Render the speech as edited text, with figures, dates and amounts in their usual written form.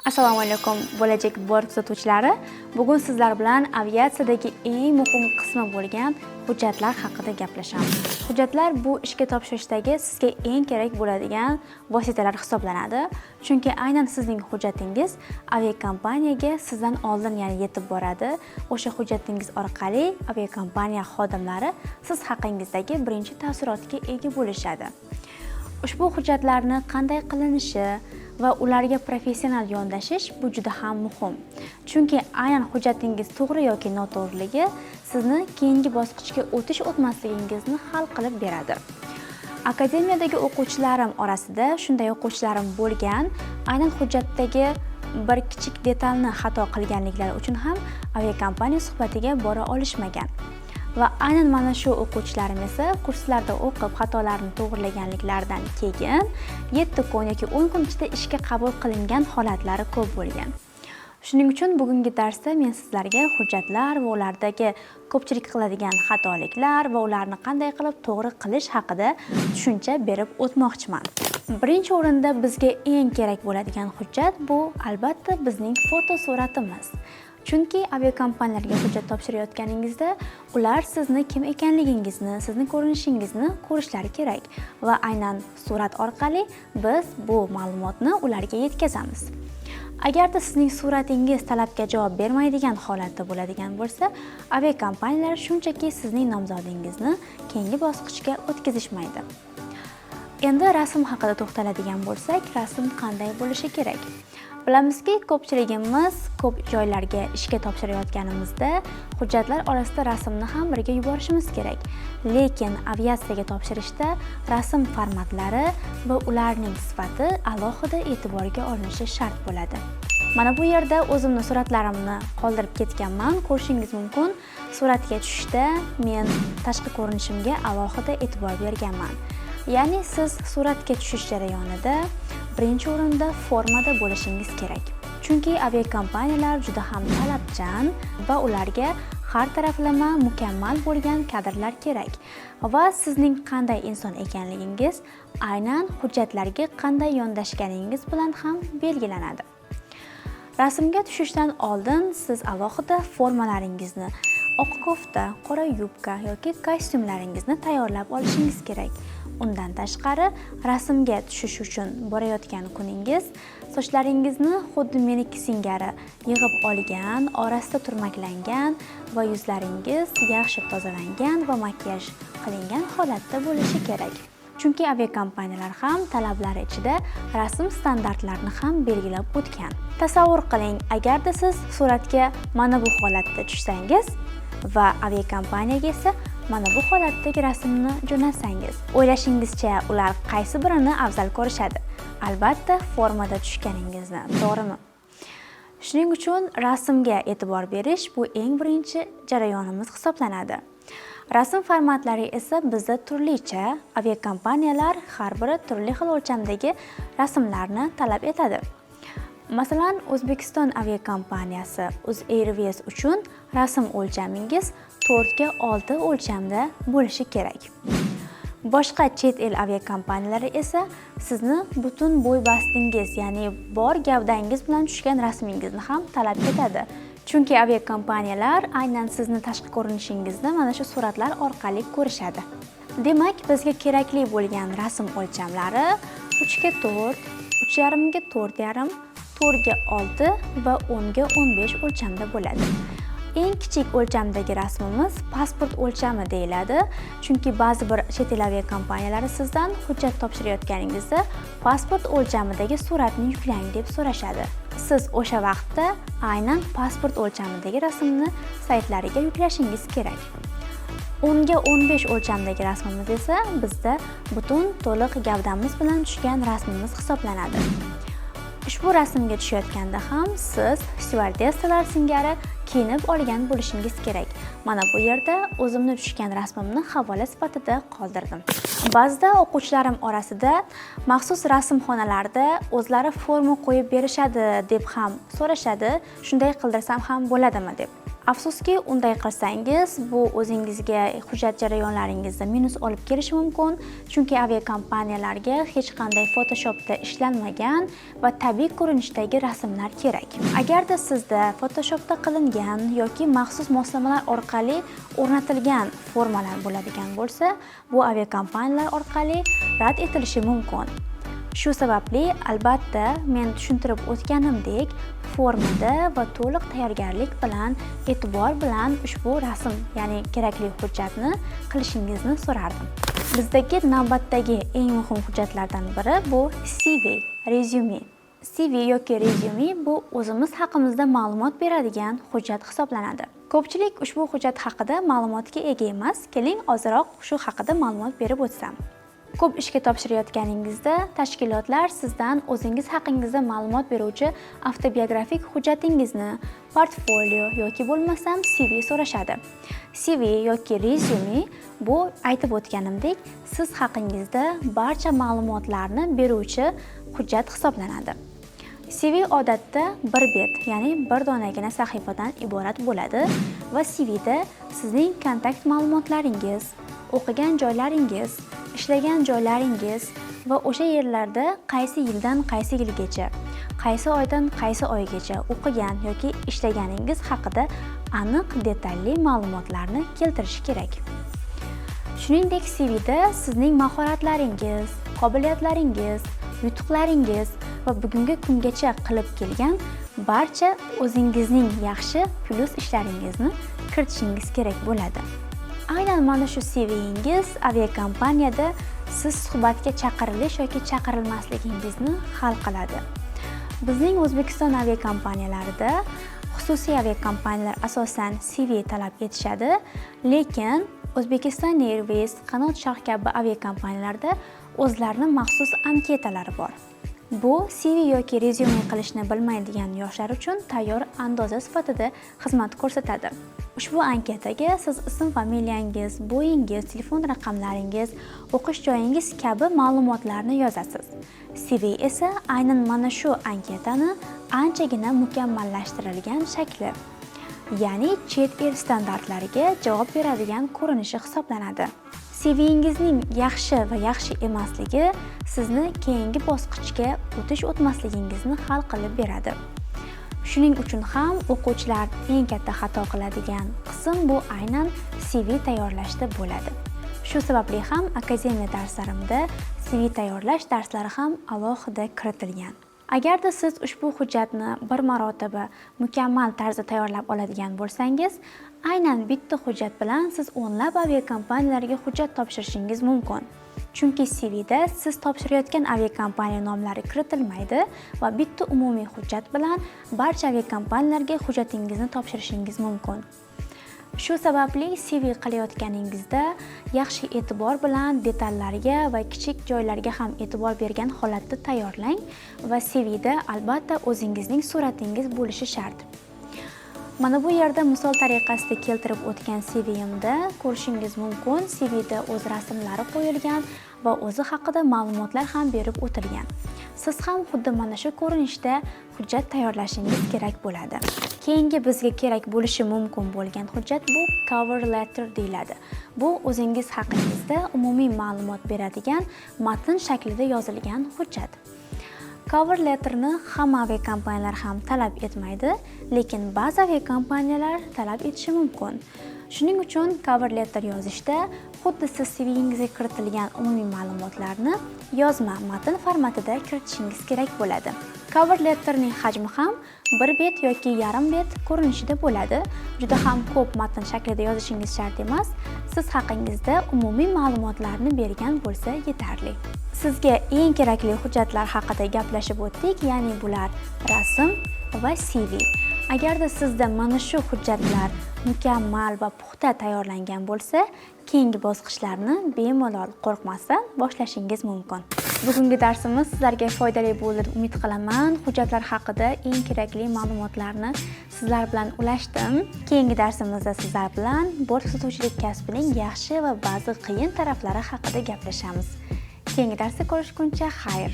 Assalomu alaykum bo'lajak bort kuzatuvchilari. Bugun sizlar bilan aviatsiyadagi eng muhim qismi bo'lgan hujjatlar haqida gaplashamiz. Hujjatlar bu ishga topshirishdagi sizga eng kerak bo'ladigan vositalar hisoblanadi. Chunki aynan sizning hujjatingiz aviakompaniyaga sizdan oldin yetib boradi. O'sha hujjatingiz orqali aviakompaniya xodimlari siz haqingizdagi birinchi taassurotga ega bo'lishadi. Ushbu hujjatlarni qanday qilinishi va ularga professional yondashish bu juda ham muhim. Chunki aynan hujjatingiz to'g'ri yoki noto'g'riligi sizni keyingi bosqichga o'tmasligingizni hal qilib beradi. Akademiyadagi o'quvchilarim orasida shunday o'quvchilarim bo'lgan, aynan hujjatdagi bir kichik detalni xato qilganliklari uchun ham aviakompaniya suhbatiga bora olishmagan. Va aynan mana shu o'quvchilarim esa kurslarda o'qib xatolarni to'g'rilaganliklaridan keyin 7 kun yoki 10 kun ichida ishga qabul qilingan holatlari ko'p bo'lgan. Shuning uchun bugungi darsda men sizlarga hujjatlar va ulardagi ko'pchilik qiladigan xatoliklar va ularni qanday qilib to'g'ri qilish haqida tushuncha berib o'tmoqchiman. Birinchi o'rinda bizga eng kerak bo'ladigan hujjat bu albatta bizning fotosuratimiz. Chunki aviakompaniyalarga hujjat topshirayotganingizda ular sizni kim ekanligingizni, sizning ko'rinishingizni ko'rishlari kerak va aynan surat orqali biz bu ma'lumotni ularga yetkazamiz. Agarda sizning suratingiz talabga javob bermaydigan holatda bo'ladigan bo'lsa, aviakompaniyalar shunchaki sizning nomzodingizni keyingi bosqichga o'tkazishmaydi. Endi rasm haqida to'xtaladigan bo'lsak, rasm qanday bo'lishi kerak? Bilamizki, ko'pchiligimiz ko'p joylarga ishga topshirayotganimizda hujjatlar orasida rasmni ham birga yuborishimiz kerak. Lekin aviatsiyaga topshirishda rasm formatlari va ularning sifati alohida e'tiborga olinishi shart bo'ladi. Mana bu yerda o'zimni suratlarimni qoldirib ketganman. Ko'rishingiz mumkin. Suratga tushishda men tashqi ko'rinishimga alohida e'tibor berganman. Ya'ni siz suratga tushish jarayonida birinchi o'rinda formada bo'lishingiz kerak. Chunki aviakompaniyalar juda ham talabchan va ularga har taraflama mukammal bo'lgan kadrlar kerak. Va sizning qanday inson ekanligingiz aynan hujjatlarga qanday yondashganingiz bilan ham belgilanadi. Rasmga tushishdan oldin siz alohida formalaringizni, oq kofta, qora yubka yoki kostyumlaringizni tayyorlab olishingiz kerak. Undan tashqari, rasmga tushish uchun borayotgan kuningiz sochlaringizni xuddi meniki singari yig'ib olgan, orasida turmaklangan va yuzlaringiz yaxshi tozalangan va makiyaj qilingan holatda bo'lishi kerak. Chunki aviakompaniyalar ham talablari ichida rasm standartlarini ham belgilab o'tgan. Tasavvur qiling, agarda siz suratga mana bu holatda tushsangiz va aviakompaniyaga esa mana bu holatdagi rasmni jo'natsangiz, o'ylashingizcha ular qaysi birini afzal ko'rishadi? Albatta, formada tushganingizni, to'g'rimi? Shuning uchun rasmga e'tibor berish bu eng birinchi jarayonimiz hisoblanadi. Rasm formatlari esa bizda turlicha, aviakompaniyalar har biri turli xil o'lchamdagi rasmlarni talab etadi. Masalan, O'zbekiston aviakompaniyasi UzAirways uchun rasm o'lchamingiz 4 ga 6 o'lchamda bo'lishi kerak. Boshqa chet el aviakompaniyalari esa sizni butun bo'y bastingiz, ya'ni bor gavdangiz bilan tushgan rasmingizni ham talab etadi. Chunki aviakompaniyalar aynan sizni tashqi ko'rinishingizni mana shu suratlar orqali ko'rishadi. Demak, bizga kerakli bo'lgan rasm o'lchamlari 3 ga 4, 3,5 ga 4,5, 4 ga 6 va 10 ga 15 o'lchamda bo'ladi. Eng kichik o'lchamdagi rasmimiz pasport o'lchami deyiladi. Chunki ba'zi bir chet el aviakompaniyalari sizdan hujjat topshirayotganingizda pasport o'lchamidagi suratni yuklang deb so'rashadi. Siz o'sha vaqtda aynan pasport o'lchamidagi rasmni saytlariga yuklashingiz kerak. 10 ga 15 o'lchamdagi rasmimiz esa bizda butun to'liq gavdamiz bilan tushgan rasmimiz hisoblanadi. Ushbu rasmga tushayotganda ham siz stewardessalar singari kiyinib olgan bo'lishingiz kerak. Mana bu yerda o'zimni tushgan rasmimni havola sifatida qoldirdim. Ba'zida o'quvchilarim orasida maxsus rasmxonalarda o'zlari forma qo'yib berishadi deb ham so'rashadi, shunday qildirsam ham bo'ladimi deb. Afsuski, unday qilsangiz, bu o'zingizga hujjat jarayonlaringizda minus olib kelishi mumkin, chunki aviakompaniyalarga hech qanday Photoshopda ishlanmagan va tabiiy ko'rinishdagi rasmlar kerak. Agarda sizda Photoshopda qilingan yoki maxsus moslamalar orqali o'rnatilgan formalar bo'ladigan bo'lsa, bu aviakompaniyalar orqali rad etilishi mumkin. Shu sababli, albatta, men tushuntirib o'tganimdek, formada va to'liq tayyorgarlik bilan, e'tibor bilan ushbu rasm, ya'ni kerakli hujjatni qilishingizni so'rardim. Bizdagi navbatdagi eng muhim hujjatlardan biri bu CV, rezyume. CV yoki rezyume bu o'zimiz haqimizda ma'lumot beradigan hujjat hisoblanadi. Ko'pchilik ushbu hujjat haqida ma'lumotga ega emas. Keling, ozroq shu haqida ma'lumot berib o'tsam. Ko'p ishga topshirayotganingizda tashkilotlar sizdan o'zingiz haqingizda ma'lumot beruvchi avtobiografik hujjatingizni, portfolio yoki bo'lmasam CV so'rashadi. CV yoki rezyume bu aytib o'tganimdek, siz haqingizda barcha ma'lumotlarni beruvchi hujjat hisoblanadi. CV odatda bir bet, ya'ni bir donagina sahifadan iborat bo'ladi va CVda sizning kontakt ma'lumotlaringiz, o'qigan joylaringiz, ishlagan joylaringiz va o'sha yerlarda qaysi yildan qaysi yilgacha, qaysi oydan qaysi oygacha o'qigan yoki ishlaganingiz haqida aniq, detalli ma'lumotlarni keltirish kerak. Shuningdek, CVda sizning mahoratlaringiz, qobiliyatlaringiz, yutuqlaringiz va bugungi kungacha qilib kelgan barcha o'zingizning yaxshi plus ishlaringizni kiritishingiz kerak bo'ladi. Aynan mana shu CVingiz aviakompaniyada siz suhbatga chaqirilish yoki chaqirilmasligingizni hal qiladi. Bizning O'zbekiston aviakompaniyalarida xususiy aviakompaniyalar asosan CV talab etishadi, lekin Uzbekistan Airways, Qanot Shoh kabi aviakompaniyalarda o'zlarining maxsus anketalari bor. Bu CV yoki rezyume qilishni bilmaydigan yoshlar uchun tayyor andoza sifatida xizmat ko'rsatadi. Ushbu anketaga siz ism, familiyangiz, bo'yingiz, telefon raqamlaringiz, o'qish joyingiz kabi ma'lumotlarni yozasiz. CV esa aynan mana shu anketani anchagina mukammallashtirilgan shakli, ya'ni chet el standartlariga javob beradigan ko'rinishi hisoblanadi. CVingizning yaxshi va yaxshi emasligi sizni keyingi bosqichga o'tmasligingizni hal qilib beradi. Shuning uchun ham o'quvchilar eng katta xato qiladigan qism bu aynan CV tayyorlashda bo'ladi. Shu sababli ham akademiya darslarimda CV tayyorlash darslari ham alohida kiritilgan. Agarda siz ushbu hujjatni bir marotaba mukammal tarzda tayyorlab oladigan bo'lsangiz, aynan bitta hujjat bilan siz o'nlab aviakompaniyalarga hujjat topshirishingiz mumkin. Chunki CVda siz topshirayotgan aviakompaniya nomlari kiritilmaydi va bitta umumiy hujjat bilan barcha aviakompaniyalarga hujjatingizni topshirishingiz mumkin. Shu sababli CV qilayotganingizda yaxshi e'tibor bilan detallarga va kichik joylarga ham e'tibor bergan holatda tayyorlang va CVda albatta o'zingizning suratingiz bo'lishi shart. Mana bu yerda misol tariqasida keltirib o'tgan CVimda ko'rishingiz mumkin, CVda o'z rasmlari qo'yilgan va o'zi haqida ma'lumotlar ham berib o'tilgan. Siz ham xuddi mana shu ko'rinishda hujjat tayyorlashingiz kerak bo'ladi. Keyingi bizga kerak bo'lishi mumkin bo'lgan hujjat bu cover letter deyiladi. Bu o'zingiz haqingizda umumiy ma'lumot beradigan matn shaklida yozilgan hujjat. Cover letterni hamma aviakompaniyalar ham talab etmaydi, lekin ba'zi aviakompaniyalar talab etishi mumkin. Shuning uchun cover letter yozishda xuddi siz CVingizga kiritilgan umumiy ma'lumotlarni yozma matn formatida kiritishingiz kerak bo'ladi. Cover letterning hajmi ham 1 bet yoki yarim bet ko'rinishida bo'ladi. Juda ham ko'p matn shaklida yozishingiz shart emas. Siz haqingizda umumiy ma'lumotlarni bergan bo'lsa yetarli. Sizga eng kerakli hujjatlar haqida gaplashib o'tdik, ya'ni bular rasm va CV. Agarda sizda mana shu hujjatlar mukammal va puxta tayyorlangan bo'lsa, keyingi bosqichlarni bemalol qo'rqmasdan boshlashingiz mumkin. Bugungi darsimiz sizlarga foydali bo'ldi deb umid qilaman. Hujjatlar haqida eng kerakli ma'lumotlarni sizlar bilan ulashdim. Keyingi darsimizda sizlar bilan bort sotuvchilik kasbining yaxshi va ba'zi qiyin taraflari haqida gaplashamiz. Keyingi darsda ko'rishguncha xayr.